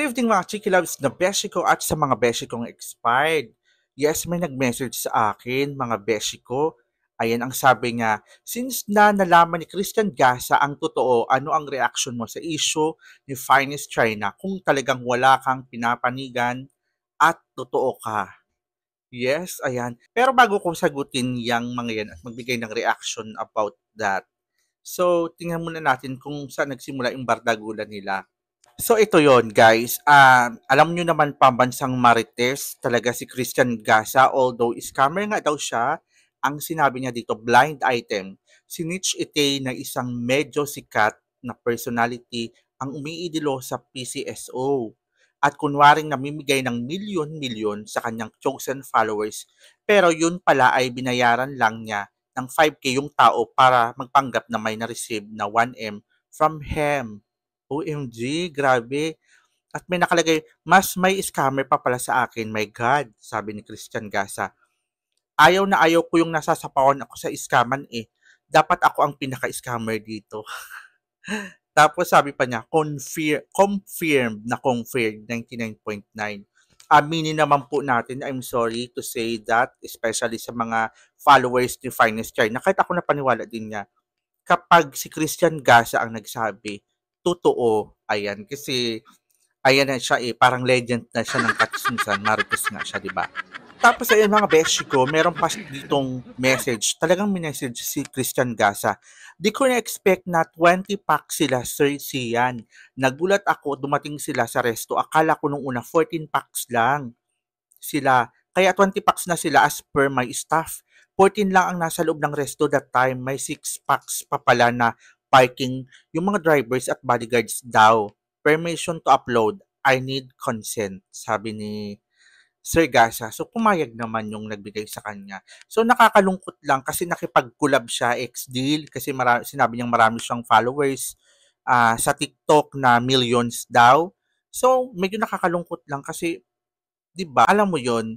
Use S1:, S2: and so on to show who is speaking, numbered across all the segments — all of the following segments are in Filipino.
S1: Good evening mga Chiki Loves na beshi ko at sa mga beshi kong expired. Yes, may nag-message sa akin, mga beshi ko. Ayan ang sabi niya, since na nalaman ni Christian Gasa ang totoo, ano ang reaction mo sa issue ni Finest China kung talagang wala kang pinapanigan at totoo ka? Yes, ayan. Pero bago ko sagutin yang mga yan at magbigay ng reaction about that, so tingnan muna natin kung saan nagsimula yung bardagulan nila. So ito yon guys, alam nyo naman pambansang Marites talaga si Christian Gasa, although scammer nga daw siya, ang sinabi niya dito blind item. Si Nitch Ite na isang medyo sikat na personality ang umiidolo sa PCSO at kunwaring namimigay ng milyon-milyon sa kanyang chosen followers, pero yun pala ay binayaran lang niya ng 5K yung tao para magpanggap na may na-receive na 1M from him. OMG, grabe. At may nakalagay, mas may scammer pa pala sa akin. My God, sabi ni Christian Gasa. Ayaw na ayaw ko yung nasasapawan ako sa scaman eh. Dapat ako ang pinaka-scammer dito. Tapos sabi pa niya, confirmed na confirmed, 99.9. Aminin naman po natin, I'm sorry to say that, especially sa mga followers ni Finest China. Kahit ako napaniwala din niya, kapag si Christian Gasa ang nagsabi, totoo, ayan, kasi ayan na siya eh, parang legend na siya ng katismisan, Marites nga siya, di ba? Tapos ayun mga beshi ko, meron pa ditong message, talagang minessage si Christian Gasa. Di ko na-expect na 20 packs sila, Sir Sian. Nagulat ako, dumating sila sa resto, akala ko nung una 14 packs lang sila. Kaya 20 packs na sila as per my staff. 14 lang ang nasa loob ng resto that time. May 6 packs pa pala na parking yung mga drivers at bodyguards daw. Permission to upload. I need consent, sabi ni Sir Gasa. So pumayag naman yung nagbigay sa kanya. So nakakalungkot lang kasi nakipag-collab siya ex-deal kasi sinabi niyang marami siyang followers sa TikTok na millions daw. So medyo nakakalungkot lang kasi 'di ba, alam mo 'yon,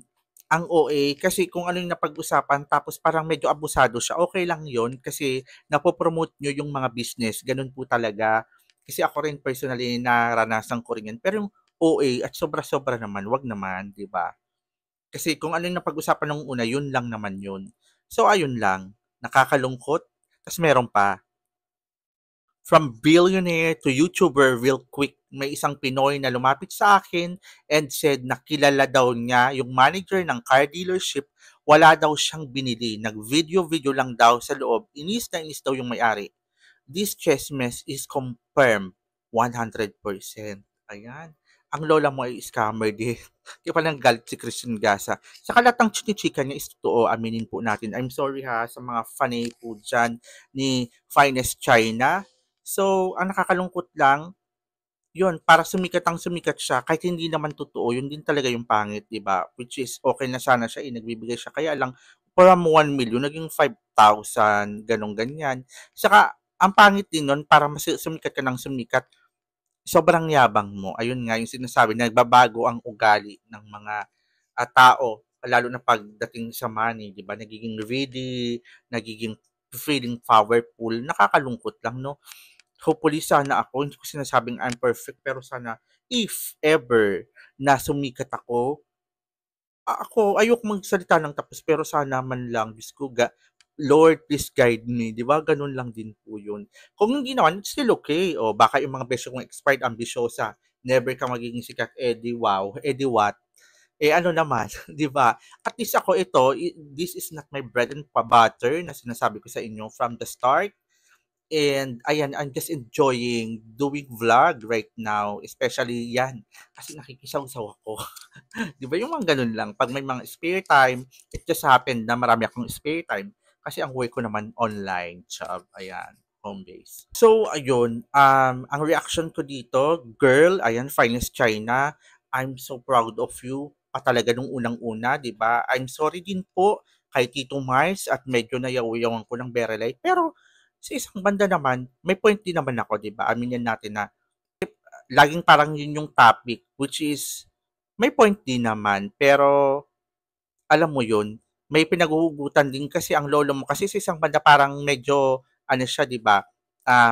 S1: ang OA kasi kung ano yung napag-usapan tapos parang medyo abusado siya, okay lang 'yon kasi napo-promote niyo yung mga business, gano'n po talaga. Kasi ako rin personally naranasan ko rin 'yan. Pero yung OA at sobra-sobra naman, 'wag naman, 'di ba? Kasi kung ano yung napag-usapan nung una, yun lang naman yun. So ayun lang, nakakalungkot. Tas meron pa, from billionaire to YouTuber real quick, may isang Pinoy na lumapit sa akin and said na kilala daw niya yung manager ng car dealership, wala daw siyang binili. Nag-video-video lang daw sa loob. Inis na inis daw yung may-ari. This chismes is confirmed 100%. Ayan. Ang lola mo ay scammer din. Kaya palang galit si Christian Gasa. Sa kalatang chinichika niya is totoo, aminin po natin. I'm sorry ha sa mga fanay po dyan ni Finest China. So, ang nakakalungkot lang, yun, para sumikat ang sumikat siya, kahit hindi naman totoo, yun din talaga yung pangit, di ba? Which is, okay na sana siya, nagbibigay siya. Kaya lang, from 1 million, naging 5,000, ganong ganyan. Saka, ang pangit din nun, para sumikat ka ng sumikat, sobrang yabang mo. Ayun nga, yung sinasabi, nagbabago ang ugali ng mga tao, lalo na pagdating sa money, di ba? Nagiging greedy, nagiging feeling powerful, nakakalungkot lang, no? Hopefully sana ako, hindi ko sinasabing I'm perfect, pero sana if ever na sumikat ako, ako ayoko magsalita ng tapos pero sana man lang, Diyos ko, Lord, please guide me. Di ba? Ganun lang din po yun. Kung hindi naman, it's still okay. O baka yung mga beso kong expired, ambisyosa, never ka magiging sikat, di wow, di what? Ano naman, di ba? At least ako ito, this is not my bread and butter na sinasabi ko sa inyo from the start. And ayan, I'm just enjoying doing vlog right now, especially yan, kasi nakikisaw-saw ako. 'Di ba yung mga ganun lang, pag may mga spare time, it just happened na marami akong spare time kasi ang work ko naman online job, ayan, home base. So ayun, ang reaction ko dito, girl, ayan, Finest China, I'm so proud of you, talaga nung unang-una, 'di ba? I'm sorry din po kay Tito Mars at medyo nayaw-yawan ko ng Berelay, pero sa isang banda naman, may point din naman ako, 'di ba? Aminin natin na laging parang yun yung topic, which is may point din naman, pero alam mo yun, may pinaghuhugutan din kasi ang lolo mo kasi sa isang banda parang medyo ano siya, 'di ba?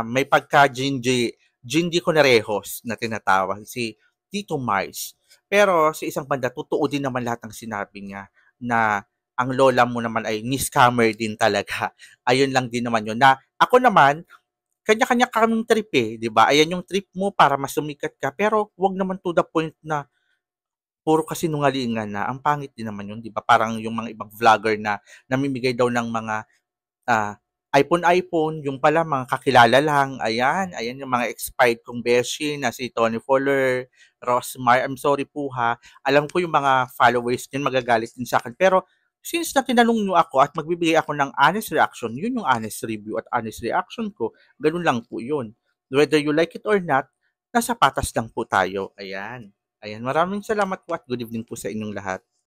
S1: May pagka Jinji Conarejos na tinatawag si Tito Mars. Pero sa isang banda, totoo din naman lahat ng sinabi niya na ang lola mo naman ay ni-scammer din talaga. Ayun lang din naman yun. Na ako naman, kanya-kanya kaming trip eh, di ba? Ayan yung trip mo para mas sumikat ka. Pero wag naman to the point na puro kasinungalingan na. Ang pangit din naman yun, di ba? Parang yung mga ibang vlogger na namimigay daw ng mga iPhone, yung pala mga kakilala lang, ayan yung mga expired kong beshi na si Tony Fowler, Rosmar, I'm sorry po ha, alam ko yung mga followers niyan magagalit din sa akin, pero since na tinanong niyo ako at magbibigay ako ng honest reaction, yun yung honest review at honest reaction ko, ganun lang po yun. Whether you like it or not, nasa patas lang po tayo, ayan. Ayan, maraming salamat po at good evening po sa inyong lahat.